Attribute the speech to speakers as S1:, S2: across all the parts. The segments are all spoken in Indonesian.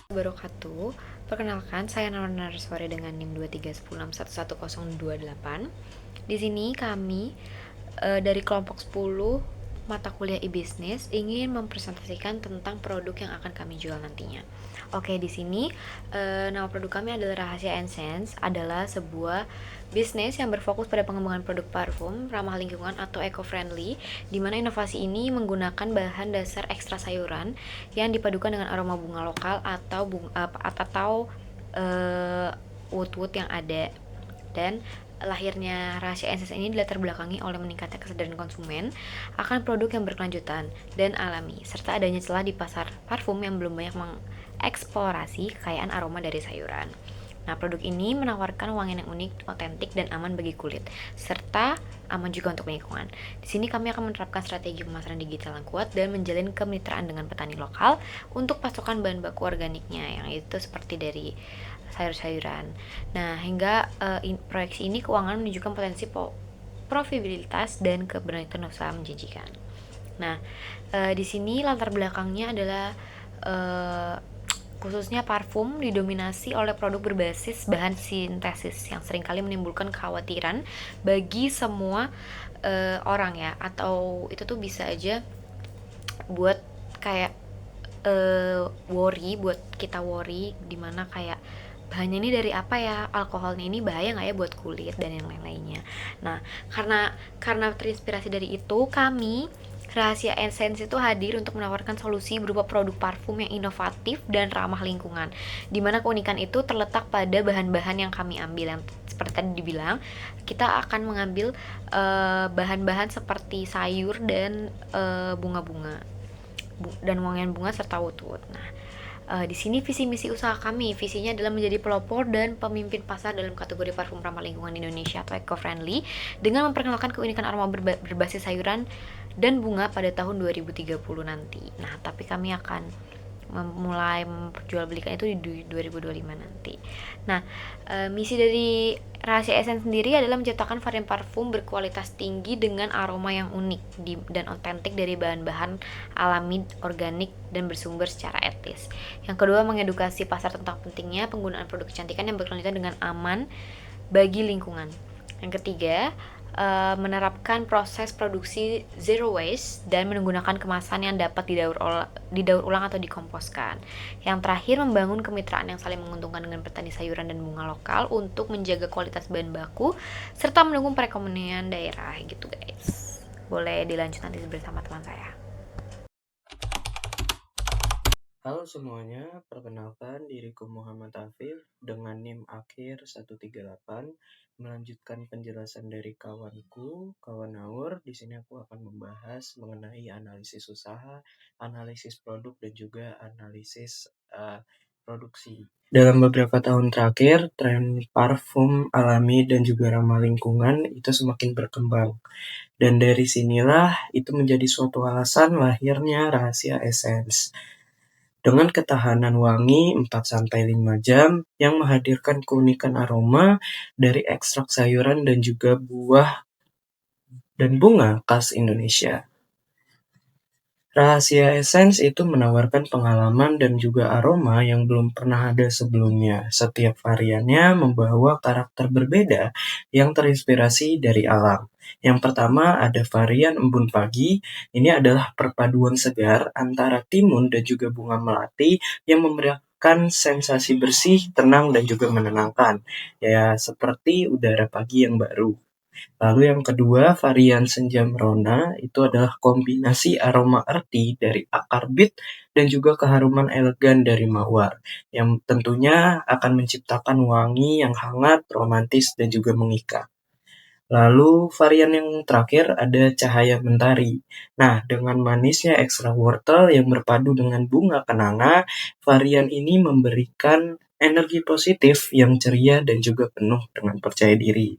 S1: Wabarakatuh. Perkenalkan, saya Naraswari dengan NIM 23106111028. Di sini kami dari kelompok 10 mata kuliah e-business ingin mempresentasikan tentang produk yang akan kami jual nantinya. Oke, di sini nama produk kami adalah Rahasia Essence, adalah sebuah bisnis yang berfokus pada pengembangan produk parfum ramah lingkungan atau eco-friendly, di mana inovasi ini menggunakan bahan dasar ekstra sayuran yang dipadukan dengan aroma bunga lokal atau wood-wood yang ada. Dan lahirnya Rahasia Essence ini dilatar belakangi oleh meningkatnya kesadaran konsumen akan produk yang berkelanjutan dan alami, serta adanya celah di pasar parfum yang belum banyak mengeksplorasi kekayaan aroma dari sayuran. Nah, produk ini menawarkan wangian yang unik, otentik, dan aman bagi kulit, serta aman juga untuk lingkungan. Di sini kami akan menerapkan strategi pemasaran digital yang kuat dan menjalin kemitraan dengan petani lokal untuk pasokan bahan baku organiknya, yang itu seperti dari sayur-sayuran. Nah, hingga proyeksi ini keuangan menunjukkan potensi profitabilitas dan keberlanjutan usaha menjanjikan. Nah, di sini latar belakangnya adalah eh, khususnya parfum didominasi oleh produk berbasis bahan sintesis yang seringkali menimbulkan kekhawatiran bagi semua orang ya, atau itu tuh bisa aja buat kayak buat kita worry dimana kayak bahannya ini dari apa ya, alkoholnya ini bahaya nggak ya buat kulit dan yang lain-lainnya. Nah, karena terinspirasi dari itu, kami Rahasia Essence itu hadir untuk menawarkan solusi berupa produk parfum yang inovatif dan ramah lingkungan, dimana keunikan itu terletak pada bahan-bahan yang kami ambil, yang seperti tadi dibilang, kita akan mengambil bahan-bahan seperti sayur dan bunga-bunga dan wangian bunga serta wood-wood. Nah, di sini visi misi usaha kami, visinya adalah menjadi pelopor dan pemimpin pasar dalam kategori parfum ramah lingkungan Indonesia atau eco-friendly dengan memperkenalkan keunikan aroma berbasis sayuran dan bunga pada tahun 2030 nanti. Nah, tapi kami akan mulai memperjualbelikan itu di 2025 nanti. Nah, misi dari Rahasia Essence sendiri adalah menciptakan varian parfum berkualitas tinggi dengan aroma yang unik dan otentik dari bahan-bahan alami, organik, dan bersumber secara etis. Yang kedua, mengedukasi pasar tentang pentingnya penggunaan produk kecantikan yang berkelanjutan dengan aman bagi lingkungan. Yang ketiga, menerapkan proses produksi zero waste dan menggunakan kemasan yang dapat didaur ulang atau dikomposkan. Yang terakhir, membangun kemitraan yang saling menguntungkan dengan petani sayuran dan bunga lokal untuk menjaga kualitas bahan baku serta mendukung perekonomian daerah gitu guys. Boleh dilanjut nanti bersama teman saya.
S2: Halo semuanya, perkenalkan diriku Muhammad Afif dengan NIM akhir 138, melanjutkan penjelasan dari kawanku, kawan Naur. Di sini aku akan membahas mengenai analisis usaha, analisis produk, dan juga analisis produksi. Dalam beberapa tahun terakhir, tren parfum alami dan juga ramah lingkungan itu semakin berkembang. Dan dari sinilah itu menjadi suatu alasan lahirnya Rahasia Essence dengan ketahanan wangi 4-5 jam yang menghadirkan keunikan aroma dari ekstrak sayuran dan juga buah dan bunga khas Indonesia. Rahasia Essence itu menawarkan pengalaman dan juga aroma yang belum pernah ada sebelumnya. Setiap variannya membawa karakter berbeda yang terinspirasi dari alam. Yang pertama ada varian embun pagi. Ini adalah perpaduan segar antara timun dan juga bunga melati yang memberikan sensasi bersih, tenang, dan juga menenangkan. Ya, seperti udara pagi yang baru. Lalu yang kedua, varian senja merona itu adalah kombinasi aroma earthy dari akar bit dan juga keharuman elegan dari mawar yang tentunya akan menciptakan wangi yang hangat, romantis, dan juga mengikat. Lalu varian yang terakhir ada cahaya mentari. Nah, dengan manisnya ekstra wortel yang berpadu dengan bunga kenanga, varian ini memberikan energi positif yang ceria dan juga penuh dengan percaya diri.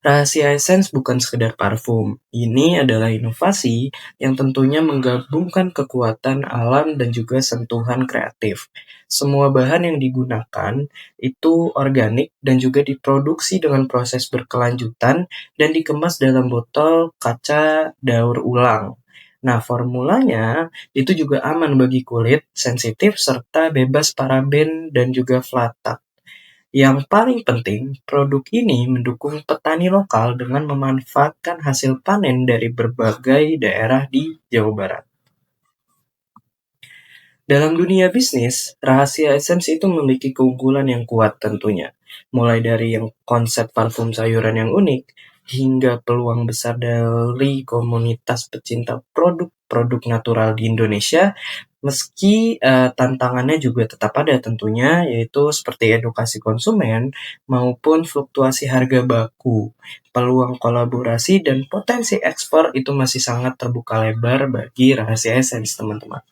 S2: Rahasia Essence bukan sekedar parfum. Ini adalah inovasi yang tentunya menggabungkan kekuatan alam dan juga sentuhan kreatif. Semua bahan yang digunakan itu organik dan juga diproduksi dengan proses berkelanjutan dan dikemas dalam botol kaca daur ulang. Nah, formulanya itu juga aman bagi kulit, sensitif, serta bebas paraben dan juga flatak. Yang paling penting, produk ini mendukung petani lokal dengan memanfaatkan hasil panen dari berbagai daerah di Jawa Barat. Dalam dunia bisnis, rahasia esensi itu memiliki keunggulan yang kuat tentunya. Mulai dari yang konsep parfum sayuran yang unik, hingga peluang besar dari komunitas pecinta produk-produk natural di Indonesia, meski tantangannya juga tetap ada tentunya, yaitu seperti edukasi konsumen maupun fluktuasi harga baku. Peluang kolaborasi dan potensi ekspor itu masih sangat terbuka lebar bagi rahasia esens, teman-teman.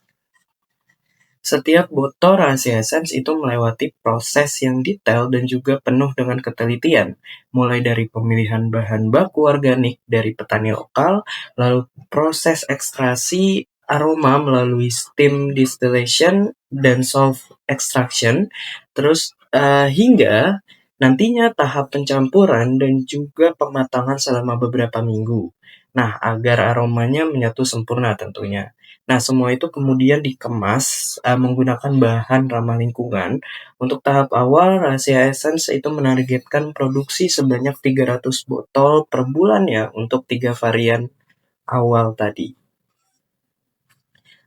S2: Setiap botol rahasia Essence itu melewati proses yang detail dan juga penuh dengan ketelitian, mulai dari pemilihan bahan baku organik dari petani lokal, lalu proses ekstraksi aroma melalui steam distillation dan salt extraction, terus hingga nantinya tahap pencampuran dan juga pematangan selama beberapa minggu. Nah, agar aromanya menyatu sempurna tentunya. Nah, semua itu kemudian dikemas menggunakan bahan ramah lingkungan. Untuk tahap awal, Rahasia Essence itu menargetkan produksi sebanyak 300 botol per bulan ya untuk 3 varian awal tadi.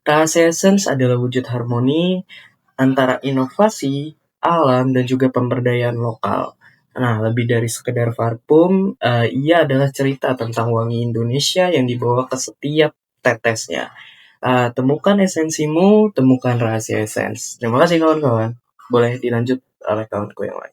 S2: Rahasia Essence adalah wujud harmoni antara inovasi, alam, dan juga pemberdayaan lokal. Nah, lebih dari sekedar parfum, ia adalah cerita tentang wangi Indonesia yang dibawa ke setiap tetesnya. Temukan esensimu, temukan rahasia esens. Terima kasih kawan-kawan. Boleh dilanjut oleh kawanku yang lain.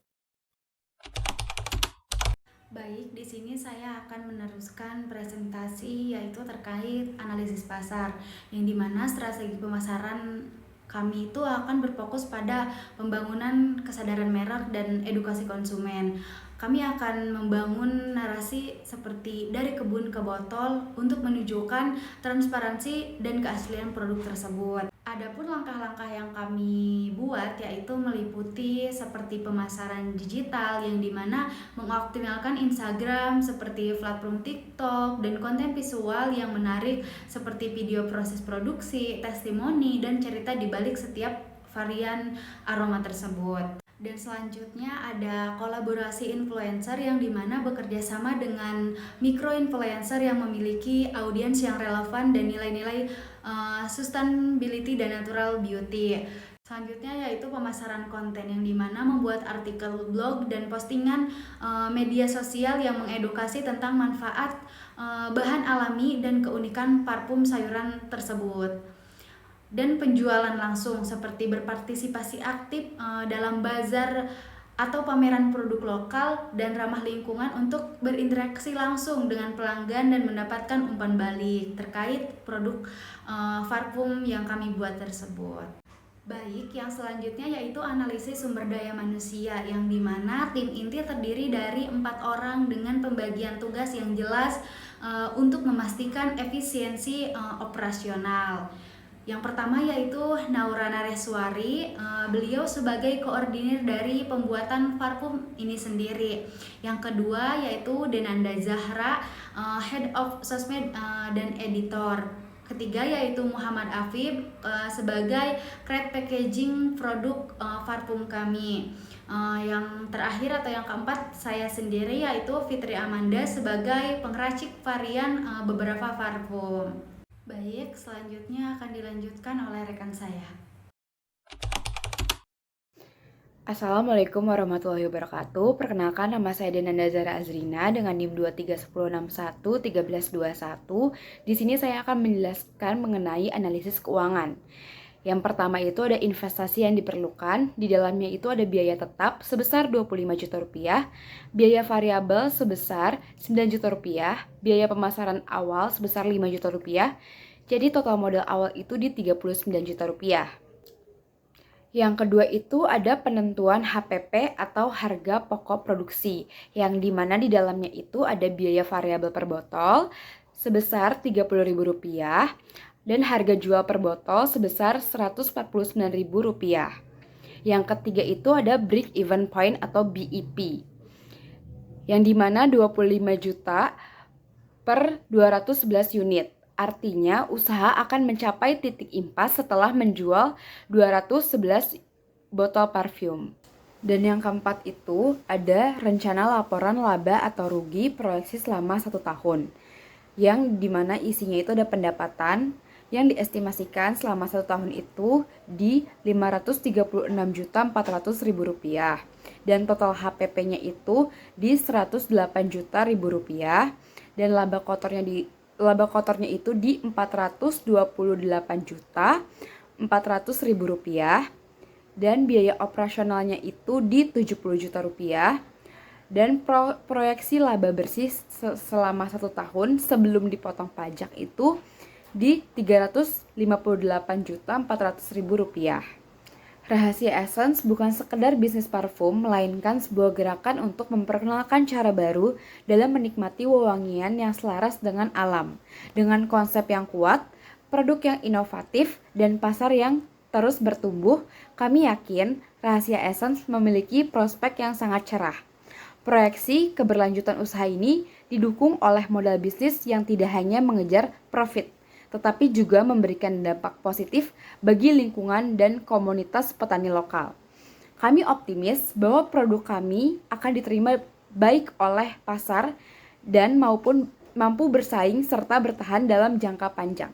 S3: Baik, di sini saya akan meneruskan presentasi yaitu terkait analisis pasar, yang dimana strategi pemasaran kami itu akan berfokus pada pembangunan kesadaran merek dan edukasi konsumen. Kami akan membangun narasi seperti dari kebun ke botol untuk menunjukkan transparansi dan keaslian produk tersebut. Adapun langkah-langkah yang kami buat yaitu meliputi seperti pemasaran digital yang dimana mengoptimalkan Instagram seperti platform TikTok dan konten visual yang menarik seperti video proses produksi, testimoni, dan cerita di balik setiap varian aroma tersebut. Dan selanjutnya ada kolaborasi influencer yang dimana bekerja sama dengan micro influencer yang memiliki audiens yang relevan dan nilai-nilai sustainability dan natural beauty. Selanjutnya yaitu pemasaran konten yang dimana membuat artikel blog dan postingan media sosial yang mengedukasi tentang manfaat bahan alami dan keunikan parfum sayuran tersebut. Dan penjualan langsung seperti berpartisipasi aktif dalam bazar atau pameran produk lokal dan ramah lingkungan untuk berinteraksi langsung dengan pelanggan dan mendapatkan umpan balik terkait produk parfum yang kami buat tersebut. Baik, yang selanjutnya yaitu analisis sumber daya manusia yang dimana tim inti terdiri dari 4 orang dengan pembagian tugas yang jelas untuk memastikan efisiensi operasional. Yang pertama yaitu Naura Nareswari, beliau sebagai koordinir dari pembuatan parfum ini sendiri. Yang kedua yaitu Denanda Zahra, Head of Sosmed dan Editor. Ketiga yaitu Muhammad Afif sebagai create packaging produk parfum kami. Yang terakhir atau yang keempat saya sendiri yaitu Fitri Amanda sebagai pengracik varian beberapa parfum. Baik, selanjutnya akan dilanjutkan oleh rekan saya.
S4: Assalamualaikum warahmatullahi wabarakatuh. Perkenalkan, nama saya Denanda Zara Azrina dengan NIM 2310611321. Di sini saya akan menjelaskan mengenai analisis keuangan. Yang pertama itu ada investasi yang diperlukan. Di dalamnya itu ada biaya tetap sebesar 25 juta rupiah, biaya variabel sebesar 9 juta rupiah, biaya pemasaran awal sebesar 5 juta rupiah. Jadi total modal awal itu di 39 juta rupiah. Yang kedua itu ada penentuan HPP atau harga pokok produksi, yang dimana di dalamnya itu ada biaya variabel per botol sebesar Rp30.000 dan harga jual per botol sebesar Rp149.000. Yang ketiga itu ada break even point atau BEP, yang dimana 25 juta per 211 unit. Artinya, usaha akan mencapai titik impas setelah menjual 211 botol parfum. Dan yang keempat itu ada rencana laporan laba atau rugi proyeksi selama 1 tahun, yang dimana isinya itu ada pendapatan yang diestimasikan selama 1 tahun itu di Rp536.400.000 dan total HPP-nya itu di Rp108.000 dan laba kotornya itu di Rp428.400.000 dan biaya operasionalnya itu di Rp70 juta dan proyeksi laba bersih selama 1 tahun sebelum dipotong pajak itu di Rp358.400.000. Rahasia Essence bukan sekedar bisnis parfum, melainkan sebuah gerakan untuk memperkenalkan cara baru dalam menikmati wewangian yang selaras dengan alam. Dengan konsep yang kuat, produk yang inovatif, dan pasar yang terus bertumbuh, kami yakin Rahasia Essence memiliki prospek yang sangat cerah. Proyeksi keberlanjutan usaha ini didukung oleh modal bisnis yang tidak hanya mengejar profit, tetapi juga memberikan dampak positif bagi lingkungan dan komunitas petani lokal. Kami optimis bahwa produk kami akan diterima baik oleh pasar dan maupun mampu bersaing serta bertahan dalam jangka panjang.